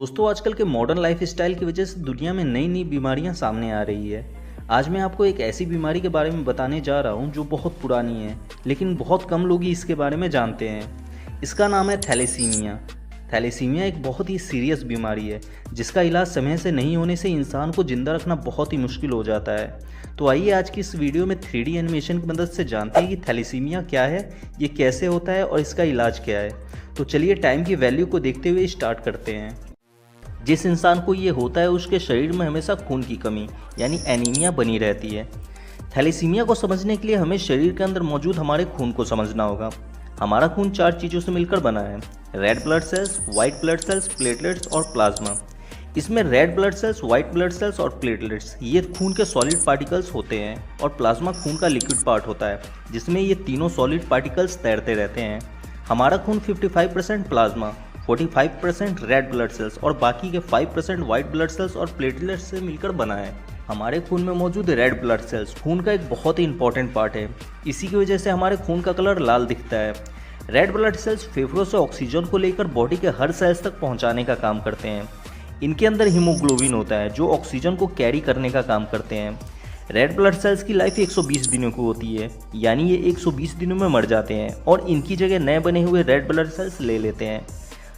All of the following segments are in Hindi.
दोस्तों आजकल के मॉडर्न लाइफ स्टाइल की वजह से दुनिया में नई नई बीमारियां सामने आ रही है। आज मैं आपको एक ऐसी बीमारी के बारे में बताने जा रहा हूं जो बहुत पुरानी है, लेकिन बहुत कम लोग ही इसके बारे में जानते हैं। इसका नाम है थैलेसीमिया। थैलेसीमिया एक बहुत ही सीरियस बीमारी है जिसका इलाज समय से नहीं होने से इंसान को जिंदा रखना बहुत ही मुश्किल हो जाता है। तो आइए आज की इस वीडियो में 3D एनिमेशन की मदद से जानते हैं कि थैलेसीमिया क्या है, ये कैसे होता है और इसका इलाज क्या है। तो चलिए टाइम की वैल्यू को देखते हुए स्टार्ट करते हैं। जिस इंसान को ये होता है उसके शरीर में हमेशा खून की कमी यानी एनीमिया बनी रहती है। थैलेसीमिया को समझने के लिए हमें शरीर के अंदर मौजूद हमारे खून को समझना होगा। हमारा खून 4 चीज़ों से मिलकर बना है: red blood cells, white blood cells, platelets और प्लाज्मा। इसमें red blood cells, white blood cells और प्लेटलेट्स ये खून के सॉलिड पार्टिकल्स होते हैं और प्लाज्मा खून का लिक्विड पार्ट होता है जिसमें ये तीनों सॉलिड पार्टिकल्स तैरते रहते हैं। हमारा खून 55% प्लाज्मा, 45% रेड ब्लड सेल्स और बाकी के 5% वाइट ब्लड सेल्स और प्लेटलेट्स से मिलकर बना है। हमारे खून में मौजूद रेड ब्लड सेल्स खून का एक बहुत ही इंपॉर्टेंट पार्ट है। इसी की वजह से हमारे खून का कलर लाल दिखता है। रेड ब्लड सेल्स फेफड़ों से ऑक्सीजन को लेकर बॉडी के हर सेल्स तक पहुंचाने का काम करते हैं। इनके अंदर हीमोग्लोबिन होता है जो ऑक्सीजन को कैरी करने का काम करते हैं। रेड ब्लड सेल्स की लाइफ 120 दिनों की होती है, यानी ये 120 दिनों में मर जाते हैं और इनकी जगह नए बने हुए रेड ब्लड सेल्स ले लेते हैं।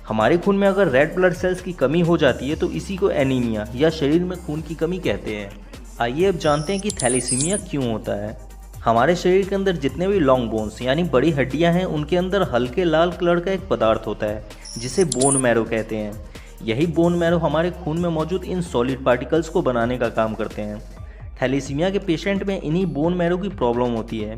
हमारे खून में अगर रेड ब्लड सेल्स की कमी हो जाती है तो इसी को एनीमिया या शरीर में खून की कमी कहते हैं। आइए अब जानते हैं कि थैलेसीमिया क्यों होता है। हमारे शरीर के अंदर जितने भी लॉन्ग बोन्स यानी बड़ी हड्डियां हैं उनके अंदर हल्के लाल कलर का एक पदार्थ होता है जिसे बोन मैरो कहते हैं। यही बोन मैरो हमारे खून में मौजूद इन सॉलिड पार्टिकल्स को बनाने का काम करते हैं। थैलेसीमिया के पेशेंट में इन्हीं बोन मैरो की प्रॉब्लम होती है।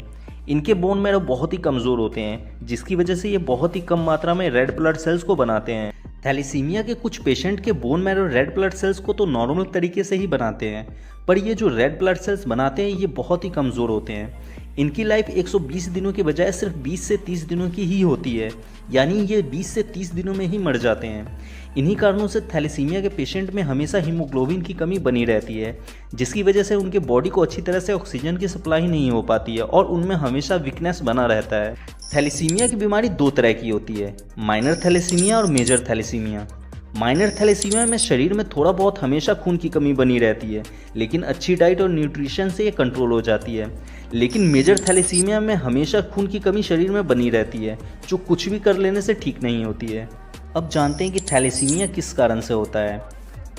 इनके बोन मैरो बहुत ही कमज़ोर होते हैं जिसकी वजह से ये बहुत ही कम मात्रा में रेड ब्लड सेल्स को बनाते हैं। थैलेसीमिया के कुछ पेशेंट के bone marrow red blood cells को तो नॉर्मल तरीके से ही बनाते हैं, पर ये जो रेड ब्लड सेल्स बनाते हैं ये बहुत ही कमज़ोर होते हैं। इनकी लाइफ 120 दिनों के बजाय सिर्फ 20 से 30 दिनों की ही होती है, यानी ये 20 से 30 दिनों में ही मर जाते हैं। इन्हीं कारणों से थैलेसीमिया के पेशेंट में हमेशा हीमोग्लोबिन की कमी बनी रहती है, जिसकी वजह से उनके बॉडी को अच्छी तरह से ऑक्सीजन की सप्लाई नहीं हो पाती है और उनमें हमेशा वीकनेस बना रहता है। थैलेसीमिया की बीमारी 2 तरह की होती है, माइनर थैलेसीमिया और मेजर थैलेसीमिया। माइनर थैलेसीमिया में शरीर में थोड़ा बहुत हमेशा खून की कमी बनी रहती है, लेकिन अच्छी डाइट और न्यूट्रिशन से ये कंट्रोल हो जाती है। लेकिन मेजर थैलेसीमिया में हमेशा खून की कमी शरीर में बनी रहती है जो कुछ भी कर लेने से ठीक नहीं होती है। अब जानते हैं कि थैलेसीमिया किस कारण से होता है।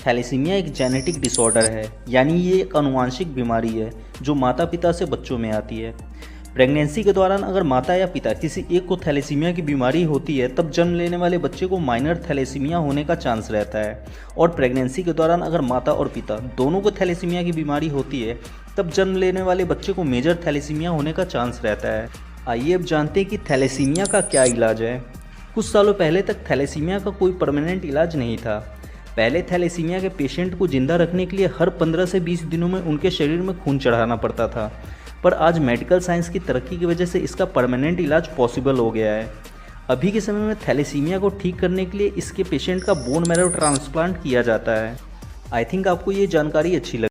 थैलेसीमिया एक जेनेटिक डिसऑर्डर है, यानी ये एक आनुवांशिक बीमारी है जो माता पिता से बच्चों में आती है। प्रेगनेंसी के दौरान अगर माता या पिता किसी एक को थैलेसीमिया की बीमारी होती है तब जन्म लेने वाले बच्चे को माइनर थैलेसीमिया होने का चांस रहता है, और प्रेगनेंसी के दौरान अगर माता और पिता दोनों को थैलेसीमिया की बीमारी होती है तब जन्म लेने वाले बच्चे को मेजर थैलेसीमिया होने का चांस रहता है। आइए अब जानते हैं कि थैलेसीमिया का क्या इलाज है। कुछ सालों पहले तक थैलेसीमिया का कोई परमानेंट इलाज नहीं था। पहले थैलेसीमिया के पेशेंट को जिंदा रखने के लिए हर 15 से 20 दिनों में उनके शरीर में खून चढ़ाना पड़ता था, पर आज मेडिकल साइंस की तरक्की की वजह से इसका परमानेंट इलाज पॉसिबल हो गया है। अभी के समय में थैलेसीमिया को ठीक करने के लिए इसके पेशेंट का बोन मैरो ट्रांसप्लांट किया जाता है। आई थिंक आपको ये जानकारी अच्छी लगी।